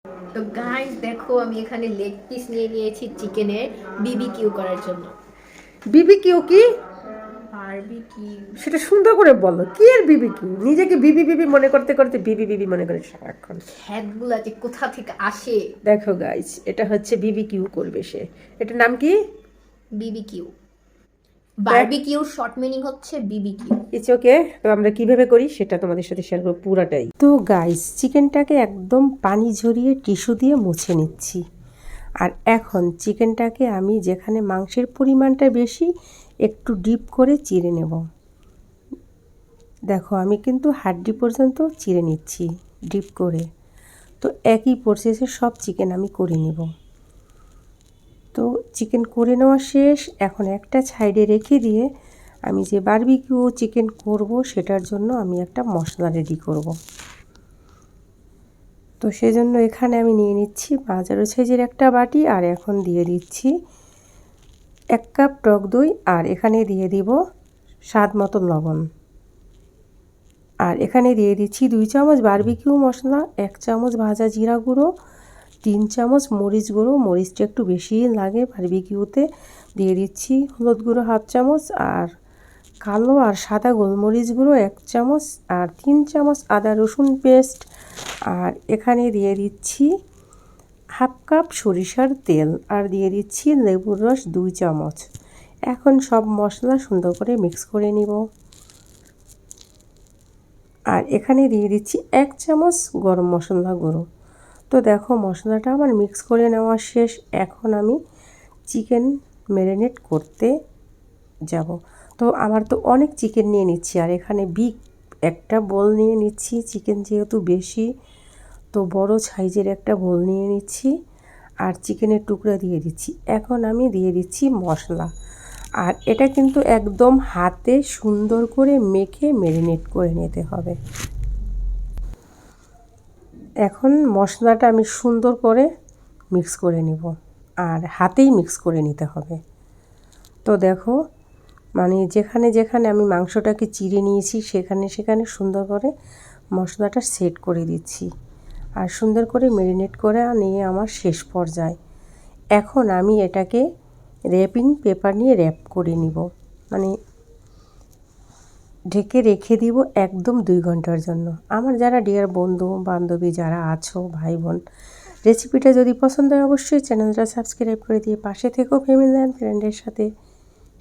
তো গাইস দেখো আমি এখানে লেগ পিস নিয়ে নিয়েছি চিকেনের বিবিকিউ করার জন্য। বিবিকিউ কি? বারবিকিউ। সেটা সুন্দর করে বলো, কি এর বিবিকিউ? নিজেকে বিবি বিবি মনে করতে করতে বিবি বিবি মনে করে সারাক্ষণ। হ্যাটগুলা যে কোথা থেকে আসে। দেখো গাইস, এটা হচ্ছে বিবিকিউ করবে সে। এটার নাম কি? বিবিকিউ। দেখ, বারবিকিউর শর্ট মিনিং হচ্ছে বিবিকিউ। It's okay. তো আমরা কিভাবে করি সেটা তোমাদের সাথে শেয়ার করবো পুরাটাই। তো গাইস, চিকেনটাকে একদম পানি ঝরিয়ে টিস্যু দিয়ে মুছে নিচ্ছি। আর এখন চিকেনটাকে আমি যেখানে মাংসের পরিমাণটা বেশি একটু ডিপ করে চিড়ে নেব। দেখো আমি কিন্তু হাড্ডি পর্যন্ত চিড়ে নিচ্ছি ডিপ করে। তো একই প্রসেসে সব চিকেন আমি করে নেব। তো চিকেন করে নেওয়া শেষ। এখন একটা সাইডে রেখে দিয়ে আমি যে বারবিকিউ চিকেন করব সেটার জন্য আমি একটা মশলা রেডি করব। তো সেজন্য এখানে আমি নিয়ে নিচ্ছি মাঝারি সাইজের একটা বাটি, আর এখন দিয়ে দিচ্ছি 1 কাপ টক দই, আর এখানে দিয়ে দিব স্বাদ মতো লবণ। আর এখানে দিয়ে দিচ্ছি 2 চামচ বারবিকিউ মশলা, 1 চামচ ভাজা জিরা গুঁড়ো, 3 চামচ মরিচ গুঁড়ো, মরিচটা একটু বেশিই লাগে বারবিকিউতে। দিয়ে দিচ্ছি হলুদ গুঁড়ো 1/2 চামচ, আর কালো আর সাদা গোলমরিচ গুঁড়ো 1 চামচ, আর 3 চামচ আদা রসুন পেস্ট। আর এখানে দিয়ে দিচ্ছি 1/2 কাপ সরিষার তেল, আর দিয়ে দিচ্ছি লেবুর রস 2 চামচ। এখন সব মশলা সুন্দর করে মিক্স করে নিব। আর এখানে দিয়ে দিচ্ছি 1 চামচ গরম মশলা গুঁড়ো। তো দেখো মশলাটা আমার মিক্স করে নেওয়া শেষ। এখন আমি চিকেন ম্যারিনেট করতে যাব। তো আমার তো অনেক চিকেন নিয়ে নিচ্ছি, আর এখানে বিগ একটা বোল নিয়ে নিচ্ছি। চিকেন যেহেতু বেশি, তো বড় সাইজের একটা বোল নিয়ে নিচ্ছি, আর চিকেনের টুকরা দিয়ে দিচ্ছি। এখন আমি দিয়ে দিচ্ছি মশলা, আর এটা কিন্তু একদম হাতে সুন্দর করে মেখে ম্যারিনেট করে নিতে হবে। এখন মশলাটা আমি সুন্দর করে মিক্স করে নিব, আর হাতেই মিক্স করে নিতে হবে। তো দেখো মানে যেখানে যেখানে আমি মাংসটাকে চিড়ে নিয়েছি সেখানে সেখানে সুন্দর করে মশলাটা সেট করে দিচ্ছি, আর সুন্দর করে ম্যারিনেট করে নিয়ে আমার শেষ পর্যায়ে। এখন আমি এটাকে র্যাপিং পেপার নিয়ে র্যাপ করে নিব, মানে ঢেকে রেখে দিব একদম 2 ঘন্টার জন্য। আমার যারা ডিয়ার বন্ধু বান্ধবী যারা আছো, ভাই বোন, রেসিপিটা যদি পছন্দ হয় অবশ্যই চ্যানেলটা সাবস্ক্রাইব করে দিয়ে পাশে থেকেও ফ্যামিলি অ্যান্ড ফ্রেন্ডের সাথে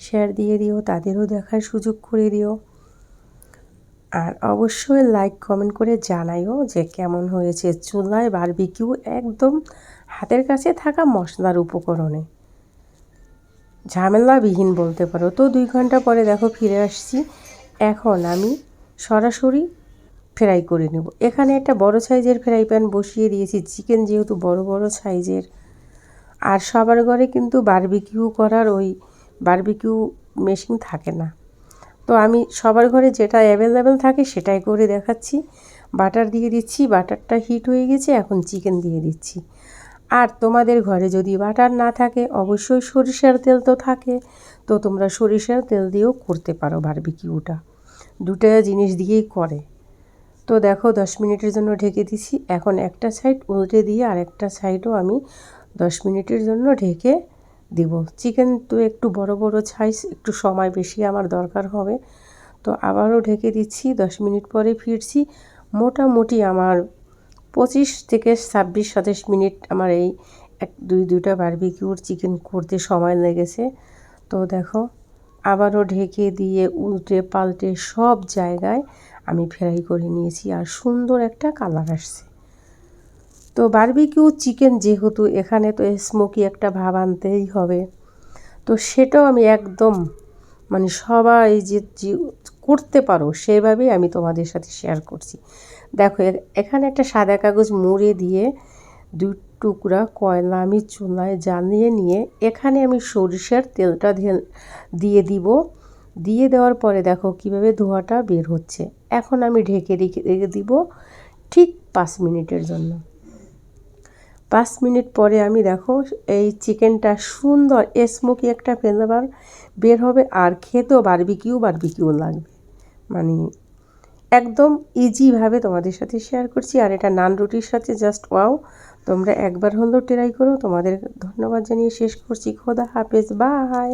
শেয়ার দিয়ে দিও, তাদেরও দেখার সুযোগ করে দিও। আর অবশ্যই লাইক কমেন্ট করে জানাইও যে কেমন হয়েছে চুলায় বারবিকিউ, একদম হাতের কাছে থাকা মশলার উপকরণে, ঝামেলাবিহীন বলতে পারো। তো 2 ঘন্টা পরে দেখো ফিরে আসছি। এখন আমি সরাসরি ফ্রাই করে নেব। এখানে একটা বড় সাইজের ফ্রাই প্যান বসিয়ে দিয়েছি, চিকেন যেহেতু বড় বড় সাইজের। আর সবার ঘরে কিন্তু বারবিকিউ করার ওই বারবিকিউ মেশিন থাকে না। তো আমি সবার ঘরে যেটা অ্যাভেলেবেল থাকে সেটাই করে দেখাচ্ছি। বাটার দিয়ে দিচ্ছি, বাটারটা হিট হয়ে গেছে, এখন চিকেন দিয়ে দিচ্ছি। আর তোমাদের ঘরে যদি বাটার না থাকে অবশ্যই সরিষার তেল তো থাকে, তো তোমরা সরিষার তেল দিয়েও করতে পারো বারবিকিউটা, দুটো জিনিস দিয়েই করে। তো দেখো 10 মিনিটের জন্য ঢেকে দিছি। এখন একটা সাইড উল্টে দিয়ে আর একটা সাইডও আমি 10 মিনিটের জন্য ঢেকে দিব। চিকেন তো একটু বড় বড় সাইজ, একটু সময় বেশি আমার দরকার হবে। তো আবারও ঢেকে দিচ্ছি। 10 মিনিট পরে ফিরছি। মোটামুটি আমার 25 থেকে 26-27 মিনিট আমার এই দুইটা বারবিকিউর চিকেন করতে সময় লেগেছে। তো দেখো আবারও ঢেকে দিয়ে উল্টে পাল্টে সব জায়গায় আমি ফ্রাই করে নিয়েছি, আর সুন্দর একটা কালার আসছে। তো বারবিকিউ চিকেন যেহেতু এখানে তো স্মোকি একটা ভাব আনতেই হবে, তো সেটাও আমি একদম মানে সবাই যে করতে পারো সেভাবেই আমি তোমাদের সাথে শেয়ার করছি। দেখো এখানে একটা সাদা কাগজ মুড়ে দিয়ে 2 টুকরা কয়লা আমি চুলায় জ্বালিয়ে নিয়ে এখানে আমি সরিষার তেলটা দিয়ে দিব। দিয়ে দেওয়ার পরে দেখো কিভাবে ধোঁয়াটা বের হচ্ছে। এখন আমি ঢেকে রেখে দিব ঠিক 5 মিনিটের জন্য। 5 মিনিট পরে আমি দেখো এই চিকেনটা সুন্দর স্মোকি একটা ফ্লেভার বের হবে, আর খেতেও বারবিকিউ লাগবে। মানে একদম ইজিভাবে তোমাদের সাথে শেয়ার করছি, আর এটা নান রুটির সাথে জাস্ট ওয়াও। তোমরা একবার হলেও ট্রাই করো। তোমাদের ধন্যবাদ জানিয়ে শেষ করছি। খোদা হাফেজ, বাই।